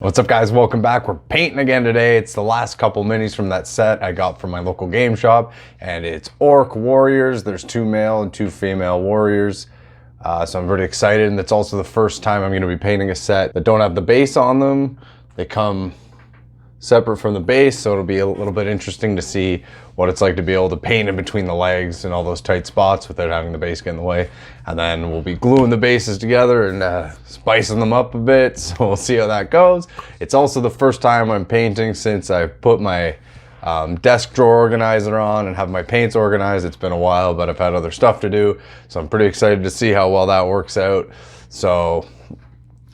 What's up, guys? Welcome back. We're painting again today. It's the last couple minis from that set I got from my local game shop, and it's Orc Warriors. There's 2 male and 2 female warriors. So I'm pretty excited, and it's also the first time I'm going to be painting a set that don't have the base on them. They come separate from the base, so it'll be a little bit interesting to see what it's like to be able to paint in between the legs and all those tight spots without having the base get in the way. And then we'll be gluing the bases together and spicing them up a bit, so we'll see how that goes. It's also the first time I'm painting since I put my desk drawer organizer on and have my paints organized. It's been a while, but I've had other stuff to do, so I'm pretty excited to see how well that works out. So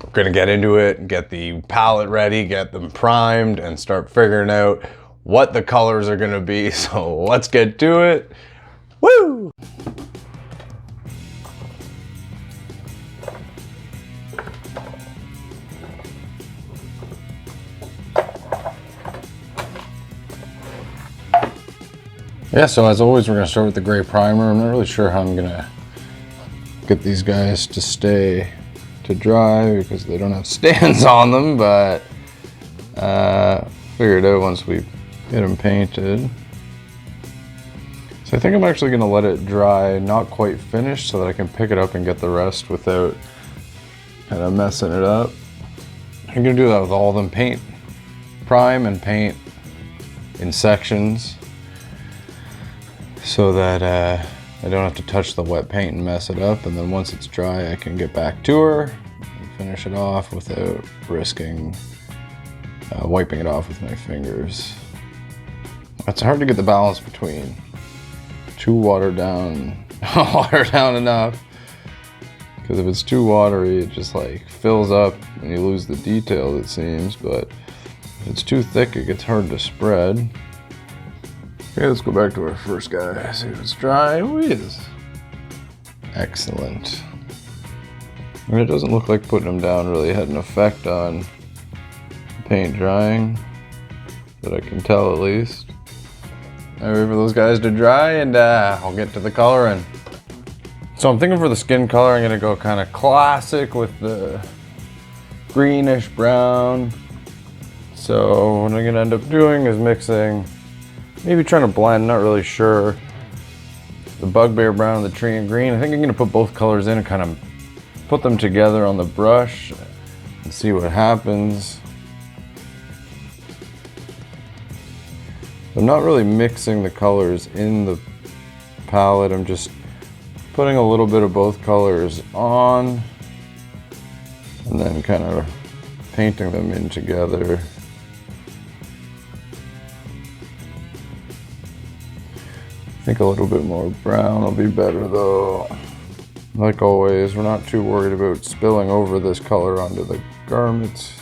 we're gonna get into it, get the palette ready, get them primed, and start figuring out what the colors are gonna be. So let's get to it. Woo! Yeah, so as always, we're gonna start with the gray primer. I'm not really sure how I'm gonna get these guys to stay to dry because they don't have stands on them, but figure it out once we get them painted. So I think I'm actually gonna let it dry, not quite finished, so that I can pick it up and get the rest without kind of messing it up. I'm gonna do that with all of them. Paint, prime and paint in sections so that I don't have to touch the wet paint and mess it up, and then once it's dry I can get back to her and finish it off without risking wiping it off with my fingers. It's hard to get the balance between too watered down, watered down enough, because if it's too watery it just like fills up and you lose the detail, it seems, but if it's too thick it gets hard to spread. Okay, let's go back to our first guy, see if it's dry. Oh, it is. Excellent. I mean, it doesn't look like putting them down really had an effect on the paint drying, that I can tell at least. I wait for those guys to dry and I'll get to the coloring. So I'm thinking for the skin color, I'm gonna go kind of classic with the greenish brown. So what I'm gonna end up doing is mixing, maybe trying to blend, not really sure, the bugbear brown and the tree and green. I think I'm gonna put both colors in and kind of put them together on the brush and see what happens. I'm not really mixing the colors in the palette, I'm just putting a little bit of both colors on and then kind of painting them in together. I think a little bit more brown will be better though. Like always, we're not too worried about spilling over this color onto the garments.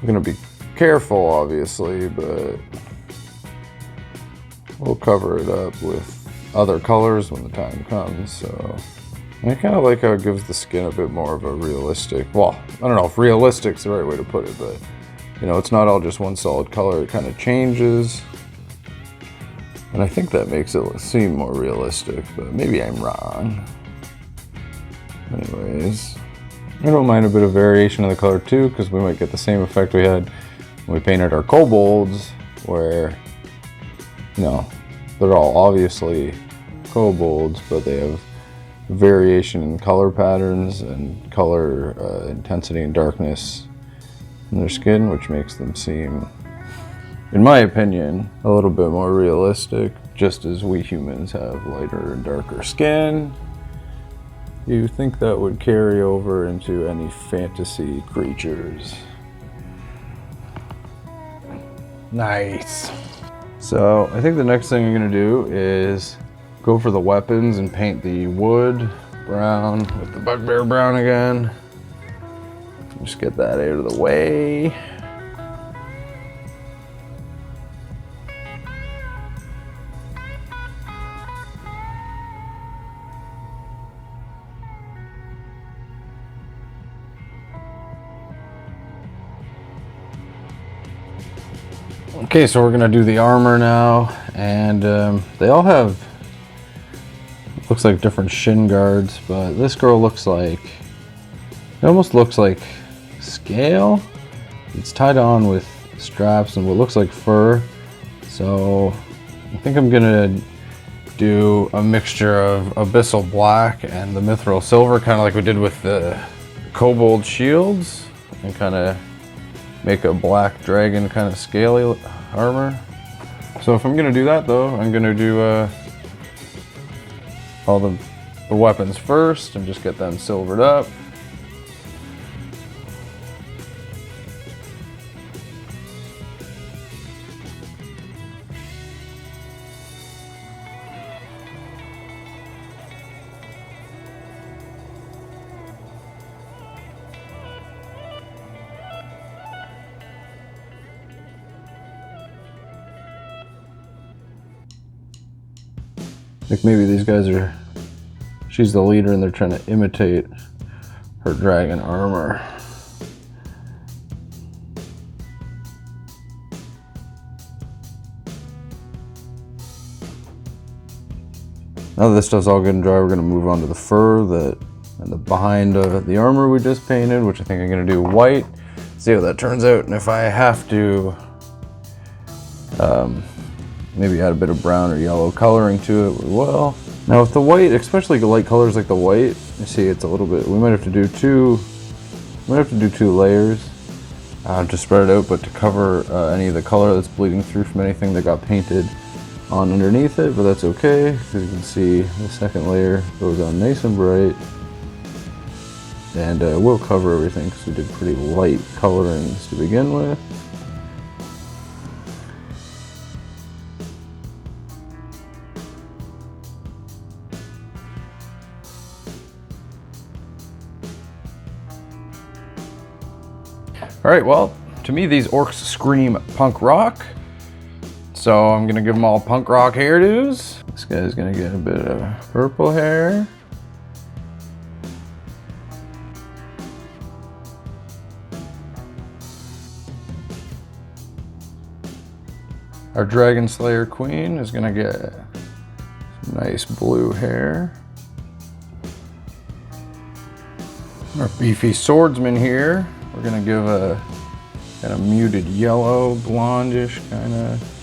We're gonna be careful obviously, but we'll cover it up with other colors when the time comes. So I kind of like how it gives the skin a bit more of a realistic, well, I don't know if realistic's the right way to put it, but you know, it's not all just one solid color, it kind of changes. And I think that makes it seem more realistic, but maybe I'm wrong. Anyways, I don't mind a bit of variation of the color too, because we might get the same effect we had when we painted our kobolds, where, you know, they're all obviously kobolds, but they have variation in color patterns and color intensity and darkness in their skin, which makes them seem, in my opinion, a little bit more realistic, just as we humans have lighter and darker skin. You think that would carry over into any fantasy creatures. Nice. So I think the next thing I'm gonna do is go for the weapons and paint the wood brown with the bugbear brown again. Just get that out of the way. Okay, so we're gonna do the armor now, and they all have, looks like different shin guards, but this girl looks like, it almost looks like scale, it's tied on with straps and what looks like fur. So I think I'm gonna do a mixture of Abyssal Black and the Mithril Silver, kind of like we did with the Kobold Shields, and kind of make a black dragon kind of scaly armor. So if I'm gonna do that though, I'm gonna do all the weapons first and just get them silvered up. Like maybe these guys are, she's the leader and they're trying to imitate her dragon armor. Now that this stuff's all good and dry, we're gonna move on to the fur and the behind the armor we just painted, which I think I'm gonna do white. See how that turns out, and if I have to maybe add a bit of brown or yellow coloring to it, we will. Now with the white, especially light colors like the white, you see it's a little bit, we might have to do two layers to spread it out, but to cover any of the color that's bleeding through from anything that got painted on underneath it, but that's okay, because you can see the second layer goes on nice and bright. And we'll cover everything because we did pretty light colorings to begin with. All right, well, to me these orcs scream punk rock. So I'm gonna give them all punk rock hairdos. This guy's gonna get a bit of purple hair. Our Dragon Slayer Queen is gonna get some nice blue hair. Our beefy swordsman here, we're gonna give a kind of muted yellow, blondish kind of.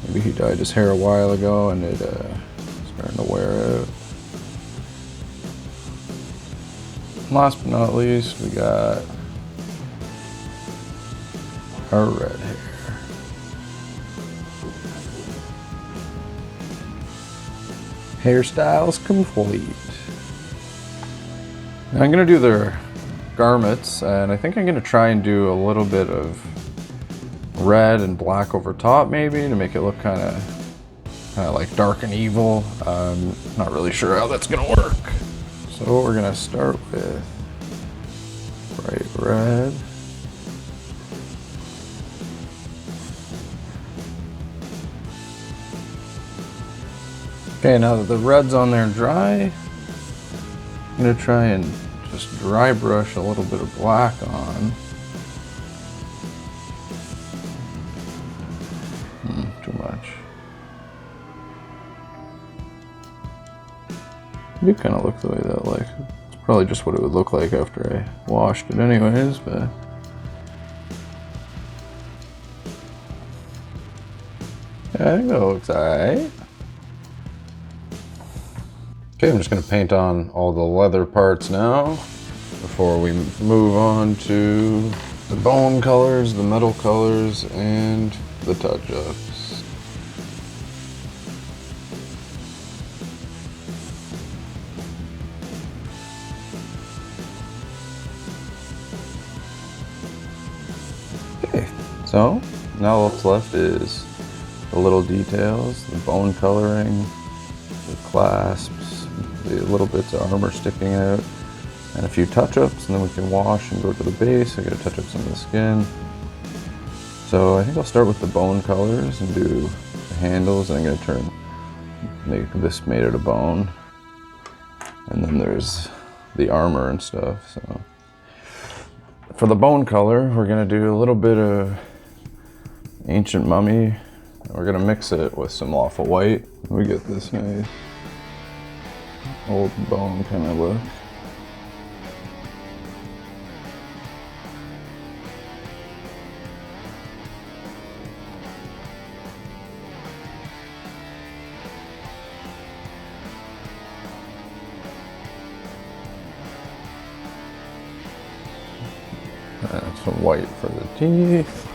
Maybe he dyed his hair a while ago and it's starting to wear out. Last but not least, we got our red hair. Hairstyles complete. Now I'm gonna do their garments, and I think I'm gonna try and do a little bit of red and black over top, maybe to make it look kind of like dark and evil. Not really sure how that's gonna work. So we're gonna start with bright red. Okay, now that the red's on there and dry, I'm gonna try and just dry brush a little bit of black on. Too much. It do kind of look the way that, like, it's probably just what it would look like after I washed it anyways, but yeah, I think that looks alright. Okay, I'm just going to paint on all the leather parts now before we move on to the bone colors, the metal colors, and the touch-ups. Okay, so now what's left is the little details, the bone coloring, the clasps, the little bits of armor sticking out, and a few touch-ups, and then we can wash and go to the base. I gotta touch up some of the skin. So I think I'll start with the bone colors and do the handles, and I'm gonna make this made out of bone. And then there's the armor and stuff. So for the bone color, we're gonna do a little bit of Ancient Mummy. We're gonna mix it with some Lawful White. We get this nice old bone kind of look. white for the teeth.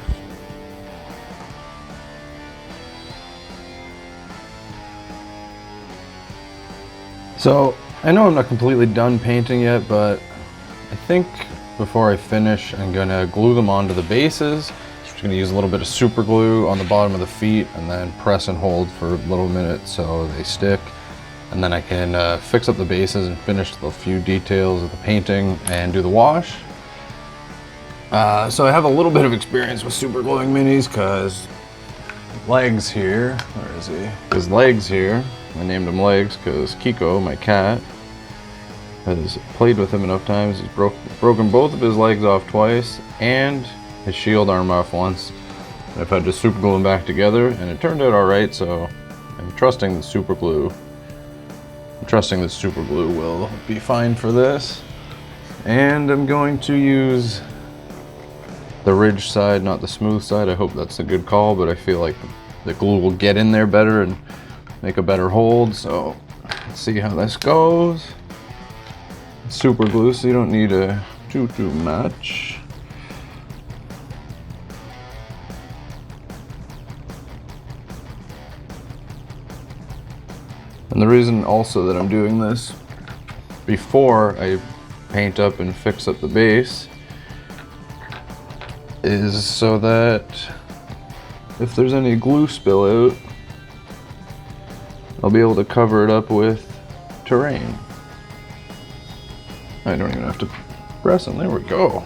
So I know I'm not completely done painting yet, but I think before I finish, I'm gonna glue them onto the bases. Just gonna use a little bit of super glue on the bottom of the feet and then press and hold for a little minute so they stick. And then I can fix up the bases and finish the few details of the painting and do the wash. So I have a little bit of experience with super gluing minis because Legs here. Where is he? his legs here, I named him Legs because Kiko, my cat, has played with him enough times. He's broken both of his legs off twice and his shield arm off once. I've had to super glue them back together and it turned out alright, so I'm trusting the super glue. I'm trusting that super glue will be fine for this. And I'm going to use the ridge side, not the smooth side. I hope that's a good call, but I feel like the glue will get in there better and make a better hold. So let's see how this goes. It's super glue, so you don't need too much. And the reason also that I'm doing this before I paint up and fix up the base is so that if there's any glue spill out, I'll be able to cover it up with terrain. I don't even have to press them. There we go.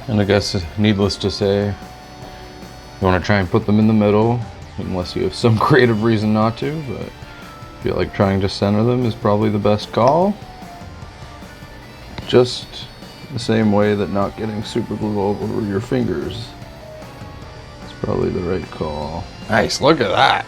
And I guess needless to say, you want to try and put them in the middle, unless you have some creative reason not to, but I feel like trying to center them is probably the best call. Just the same way that not getting super glue all over your fingers is probably the right call. Nice, look at that.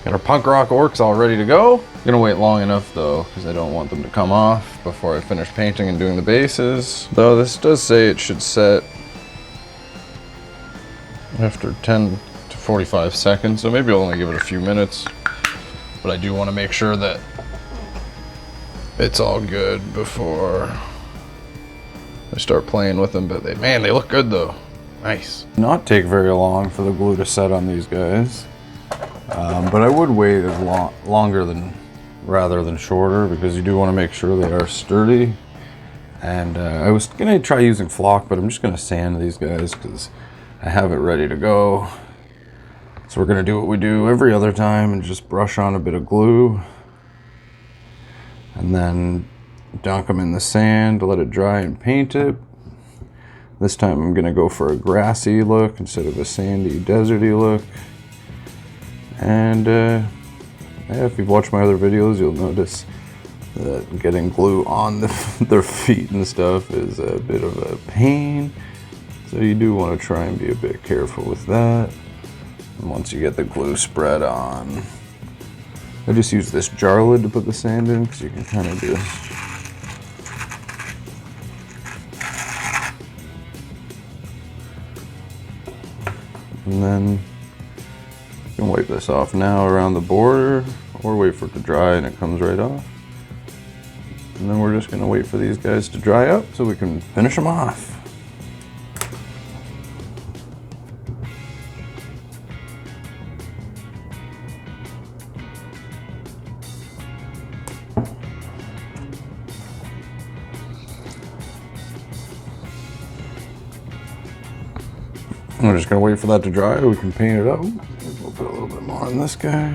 Got our punk rock orcs all ready to go. I'm gonna wait long enough though, because I don't want them to come off before I finish painting and doing the bases. Though this does say it should set after 10 to 45 seconds, so maybe I'll only give it a few minutes. But I do want to make sure that it's all good before I start playing with them. But man, they look good though. Nice. Not take very long for the glue to set on these guys. But I would wait as longer rather than shorter, because you do want to make sure they are sturdy. And I was gonna try using flock, but I'm just gonna sand these guys because I have it ready to go. So we're gonna do what we do every other time and just brush on a bit of glue and then dunk them in the sand, let it dry and paint it. This time I'm gonna go for a grassy look instead of a sandy, deserty look. And yeah, if you've watched my other videos, you'll notice that getting glue on their feet and stuff is a bit of a pain. So you do want to try and be a bit careful with that. And once you get the glue spread on, I just use this jar lid to put the sand in, because you can kind of just and then you can wipe this off now around the border, or wait for it to dry and it comes right off. And then we're just gonna wait for these guys to dry up so we can finish them off. We're just gonna wait for that to dry. We can paint it up. We'll put a little bit more on this guy.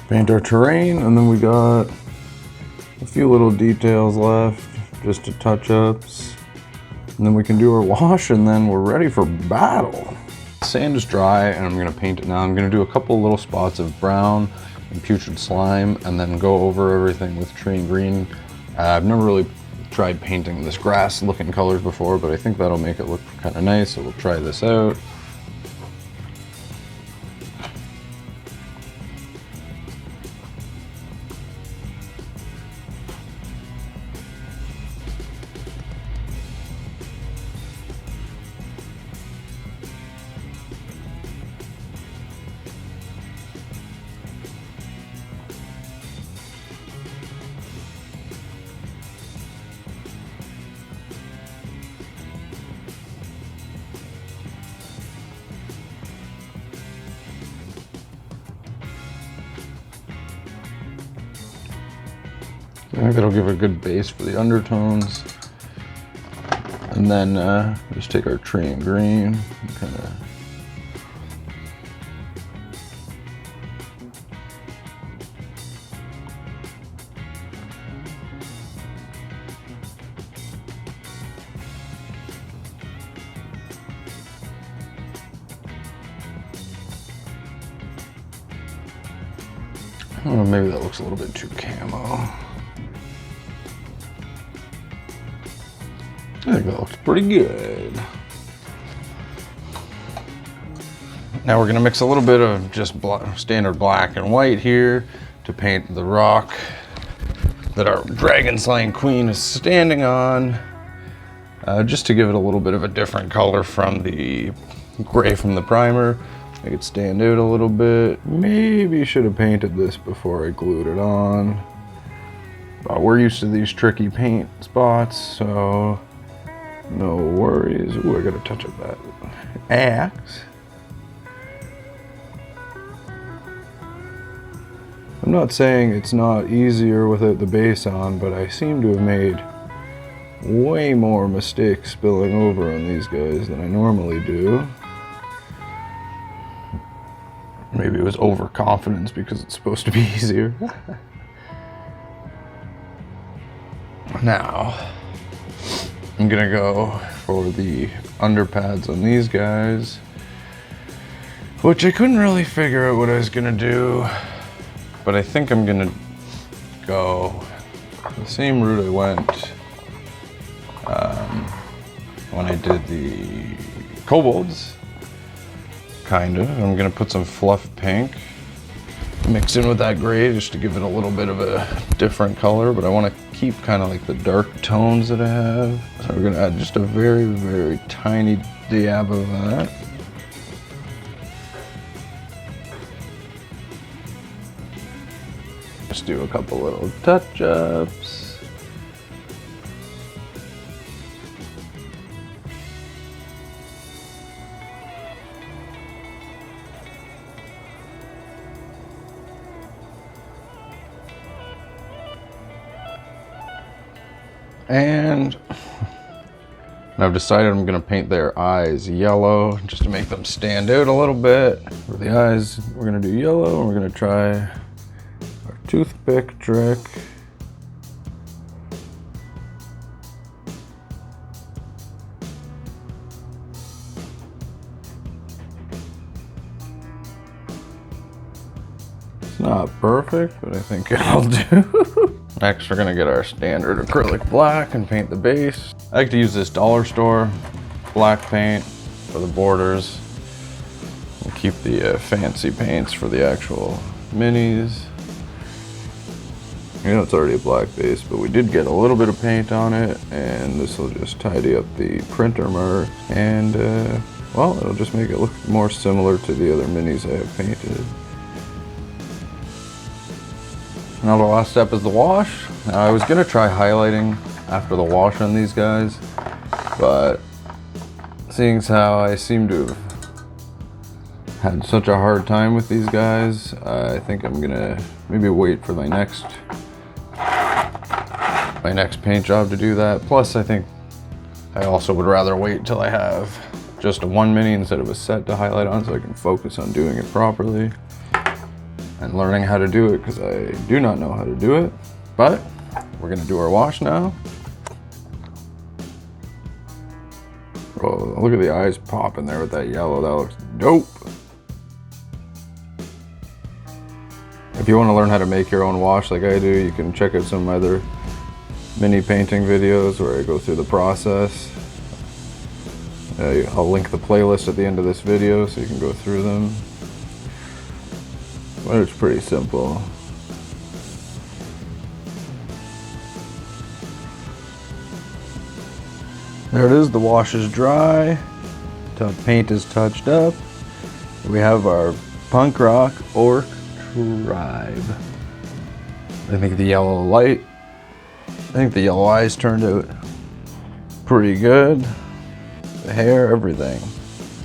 Paint our terrain, and then we got a few little details left, just to touch-ups. And then we can do our wash, and then we're ready for battle. Sand is dry, and I'm gonna paint it now. I'm gonna do a couple little spots of brown and putrid slime, and then go over everything with train green. I've never really tried painting this grass looking colors before, but I think that'll make it look kind of nice, so we'll try this out. I think that'll give a good base for the undertones. And then just take our tree and green and kind of oh, maybe that looks a little bit too camo. I think that looks pretty good. Now we're gonna mix a little bit of just standard black and white here to paint the rock that our dragon slaying queen is standing on, just to give it a little bit of a different color from the gray from the primer. Make it stand out a little bit. Maybe should have painted this before I glued it on. But we're used to these tricky paint spots, so no worries. Ooh, I gotta touch up that axe. I'm not saying it's not easier without the base on, but I seem to have made way more mistakes spilling over on these guys than I normally do. Maybe it was overconfidence because it's supposed to be easier. Now, I'm gonna go for the underpads on these guys, which I couldn't really figure out what I was gonna do, but I think I'm gonna go the same route I went when I did the kobolds, kind of. I'm gonna put some fluff pink, mix in with that gray just to give it a little bit of a different color, but I wanna keep kind of like the dark tones that I have. So we're gonna add just a very, very tiny dab of that. Just do a couple little touch-ups. And I've decided I'm gonna paint their eyes yellow just to make them stand out a little bit. For the eyes, we're gonna do yellow, and we're gonna try our toothpick trick. It's not perfect, but I think it'll do. Next, we're gonna get our standard acrylic black and paint the base. I like to use this dollar store black paint for the borders and keep the fancy paints for the actual minis. You know, it's already a black base, but we did get a little bit of paint on it, and this will just tidy up the printer mark, and well, it'll just make it look more similar to the other minis I have painted. Now the last step is the wash. Now I was gonna try highlighting after the wash on these guys, but seeing as how I seem to have had such a hard time with these guys, I think I'm gonna maybe wait for my next paint job to do that. Plus, I think I also would rather wait till I have just a one mini instead of a set to highlight on, so I can focus on doing it properly and learning how to do it, because I do not know how to do it. But we're gonna do our wash now. Oh, look at the eyes popping there with that yellow. That looks dope. If you want to learn how to make your own wash like I do, you can check out some of my other mini painting videos where I go through the process. I'll link the playlist at the end of this video so you can go through them. But it's pretty simple. There it is, the wash is dry, paint is touched up. We have our punk rock orc tribe. I think the yellow eyes turned out pretty good. The hair, everything.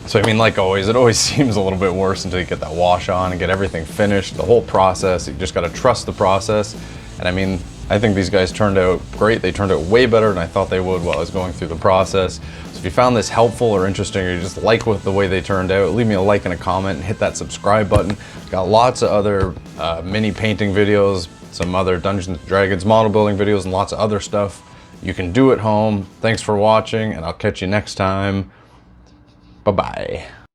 So I mean, like always, it always seems a little bit worse until you get that wash on and get everything finished, the whole process. You just gotta trust the process. And I mean, I think these guys turned out great. They turned out way better than I thought they would while I was going through the process. So if you found this helpful or interesting, or you just like the way they turned out, leave me a like and a comment and hit that subscribe button. Got lots of other mini painting videos, some other Dungeons & Dragons model building videos, and lots of other stuff you can do at home. Thanks for watching, and I'll catch you next time. Bye-bye.